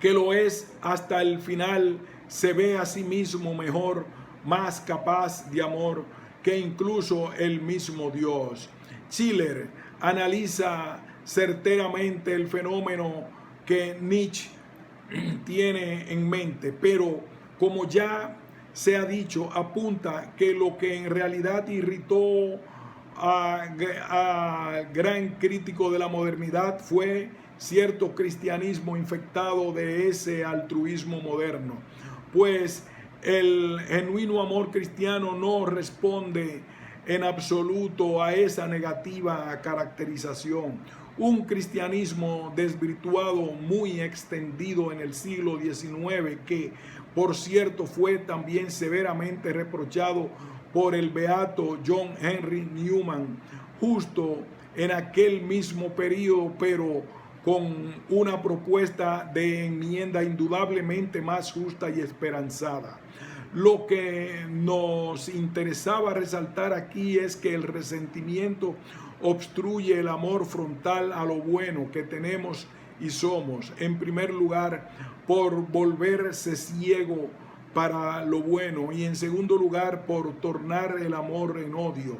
que lo es hasta el final, se ve a sí mismo mejor, más capaz de amor que incluso el mismo Dios. Schiller analiza certeramente el fenómeno que Nietzsche tiene en mente, pero como ya se ha dicho, apunta que lo que en realidad irritó a gran crítico de la modernidad fue cierto cristianismo infectado de ese altruismo moderno, pues el genuino amor cristiano no responde en absoluto a esa negativa caracterización. Un cristianismo desvirtuado muy extendido en el siglo XIX que, por cierto, fue también severamente reprochado por el beato John Henry Newman justo en aquel mismo periodo, pero con una propuesta de enmienda indudablemente más justa y esperanzada. Lo que nos interesaba resaltar aquí es que el resentimiento obstruye el amor frontal a lo bueno que tenemos y somos. En primer lugar, por volverse ciego para lo bueno, y en segundo lugar, por tornar el amor en odio,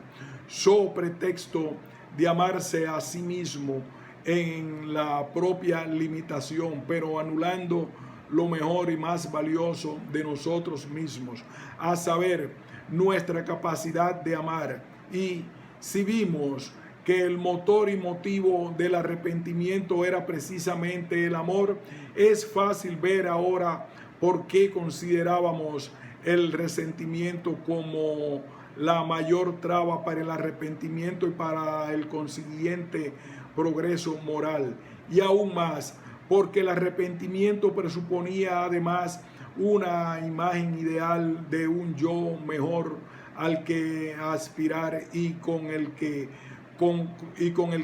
so pretexto de amarse a sí mismo en la propia limitación, pero anulando lo mejor y más valioso de nosotros mismos, a saber, nuestra capacidad de amar. Y si vimos que el motor y motivo del arrepentimiento era precisamente el amor, es fácil ver ahora por qué considerábamos el resentimiento como la mayor traba para el arrepentimiento y para el consiguiente progreso moral. Y aún más, porque el arrepentimiento presuponía además una imagen ideal de un yo mejor al que aspirar y con el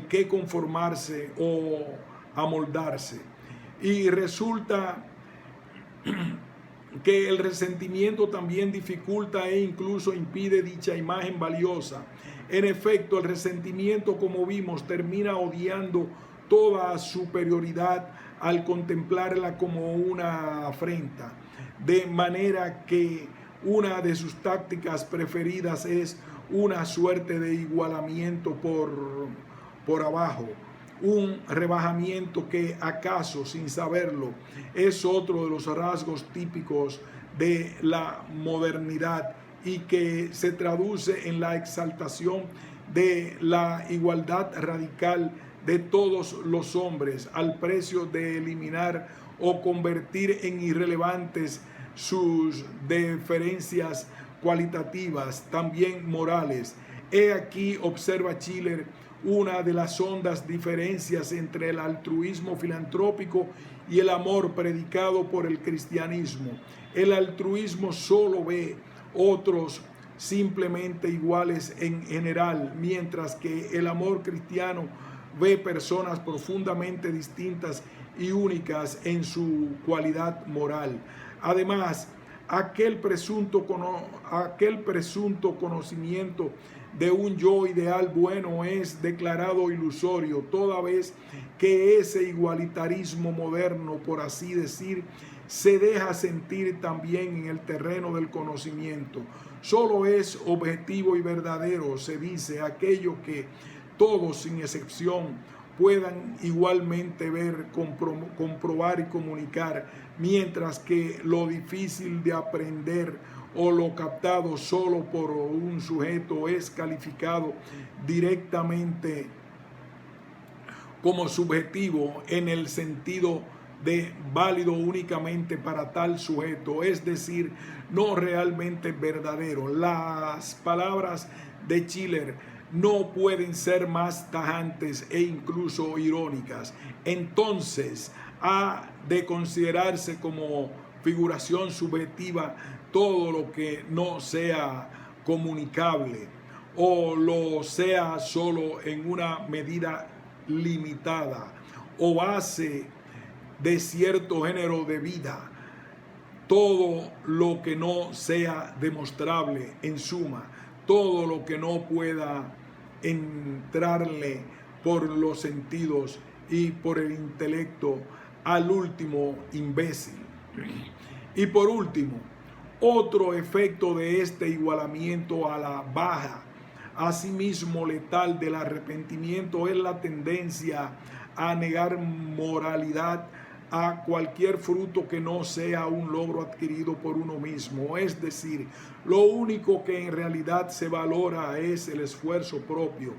que conformarse o amoldarse. Y resulta que el resentimiento también dificulta e incluso impide dicha imagen valiosa. En efecto, el resentimiento, como vimos, termina odiando toda superioridad al contemplarla como una afrenta, de manera que una de sus tácticas preferidas es una suerte de igualamiento por abajo, un rebajamiento que acaso sin saberlo es otro de los rasgos típicos de la modernidad y que se traduce en la exaltación de la igualdad radical de todos los hombres al precio de eliminar o convertir en irrelevantes sus diferencias cualitativas, también morales. He aquí, observa Schiller, una de las hondas diferencias entre el altruismo filantrópico y el amor predicado por el cristianismo. El altruismo solo ve otros simplemente iguales en general, mientras que el amor cristiano ve personas profundamente distintas y únicas en su cualidad moral. Además, aquel presunto conocimiento de un yo ideal bueno es declarado ilusorio, toda vez que ese igualitarismo moderno, por así decir, se deja sentir también en el terreno del conocimiento. Solo es objetivo y verdadero, se dice, aquello que todos sin excepción puedan igualmente ver, comprobar y comunicar, mientras que lo difícil de aprender o lo captado solo por un sujeto es calificado directamente como subjetivo en el sentido de válido únicamente para tal sujeto, es decir, no realmente verdadero. Las palabras de Schiller no pueden ser más tajantes e incluso irónicas. Entonces, ha de considerarse como figuración subjetiva todo lo que no sea comunicable o lo sea solo en una medida limitada o base de cierto género de vida. Todo lo que no sea demostrable, en suma, todo lo que no pueda entrarle por los sentidos y por el intelecto al último imbécil. Y por último, otro efecto de este igualamiento a la baja, asimismo letal, del arrepentimiento es la tendencia a negar moralidad a cualquier fruto que no sea un logro adquirido por uno mismo. Es decir, lo único que en realidad se valora es el esfuerzo propio,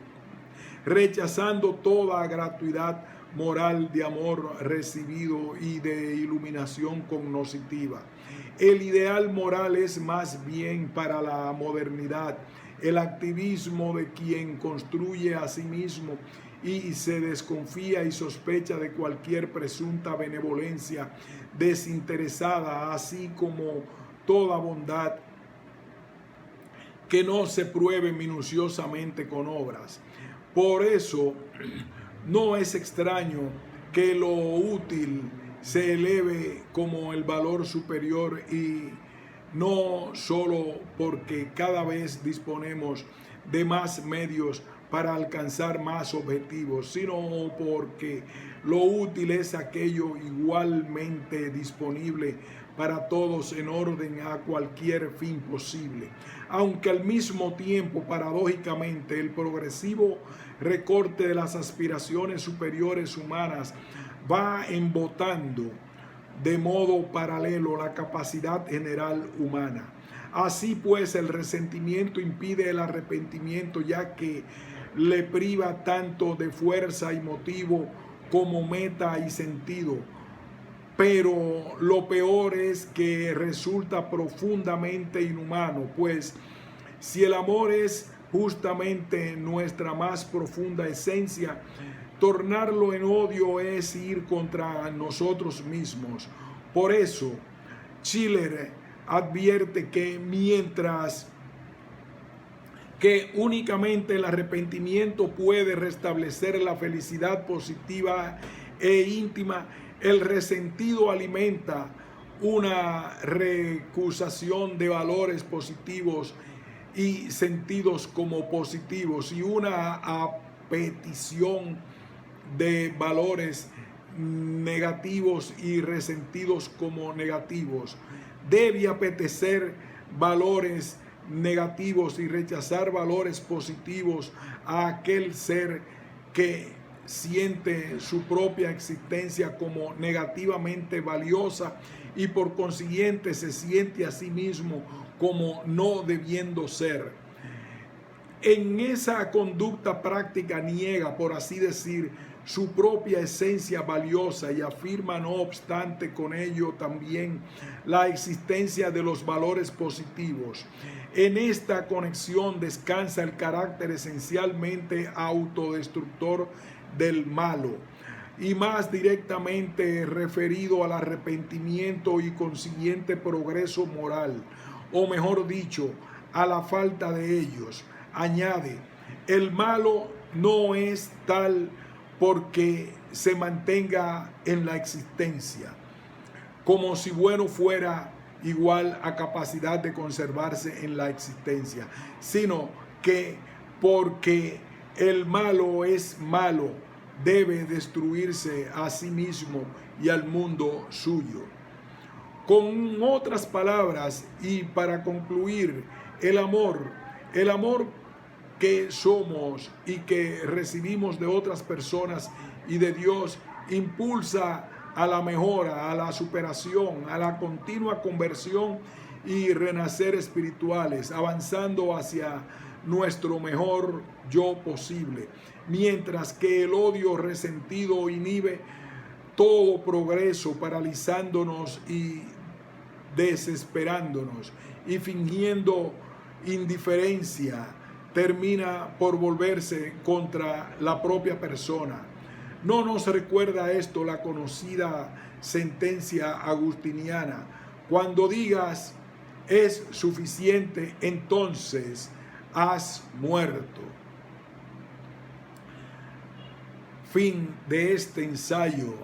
rechazando toda gratuidad moral de amor recibido y de iluminación cognoscitiva. El ideal moral es más bien para la modernidad el activismo de quien construye a sí mismo y se desconfía y sospecha de cualquier presunta benevolencia desinteresada, así como toda bondad que no se pruebe minuciosamente con obras. Por eso no es extraño que lo útil se eleve como el valor superior, y no solo porque cada vez disponemos de más medios para alcanzar más objetivos, sino porque lo útil es aquello igualmente disponible para todos en orden a cualquier fin posible. Aunque al mismo tiempo, paradójicamente, el progresivo recorte de las aspiraciones superiores humanas va embotando de modo paralelo la capacidad general humana. Así pues, el resentimiento impide el arrepentimiento, ya que le priva tanto de fuerza y motivo como meta y sentido. Pero lo peor es que resulta profundamente inhumano, pues si el amor es justamente nuestra más profunda esencia, tornarlo en odio es ir contra nosotros mismos. Por eso, Schiller advierte que mientras que únicamente el arrepentimiento puede restablecer la felicidad positiva e íntima, el resentido alimenta una recusación de valores positivos y sentidos como positivos y una apetición de valores negativos y resentidos como negativos. Debe apetecer valores negativos y rechazar valores positivos a aquel ser que siente su propia existencia como negativamente valiosa y por consiguiente se siente a sí mismo como no debiendo ser. En esa conducta práctica niega, por así decir, su propia esencia valiosa y afirma no obstante con ello también la existencia de los valores positivos. En esta conexión descansa el carácter esencialmente autodestructor del malo y más directamente referido al arrepentimiento y consiguiente progreso moral, o mejor dicho, a la falta de ellos. Añade, el malo no es tal porque se mantenga en la existencia, como si bueno fuera igual a capacidad de conservarse en la existencia, sino que porque el malo es malo, debe destruirse a sí mismo y al mundo suyo. Con otras palabras, y para concluir, el amor que somos y que recibimos de otras personas y de Dios impulsa a la mejora, a la superación, a la continua conversión y renacer espirituales, avanzando hacia nuestro mejor yo posible, mientras que el odio resentido inhibe todo progreso, paralizándonos y desesperándonos, y fingiendo indiferencia termina por volverse contra la propia persona. ¿No nos recuerda esto la conocida sentencia agustiniana? Cuando digas es suficiente, entonces has muerto. Fin de este ensayo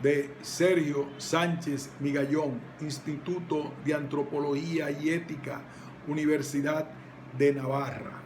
de Sergio Sánchez Migallón, Instituto de Antropología y Ética, Universidad de Navarra.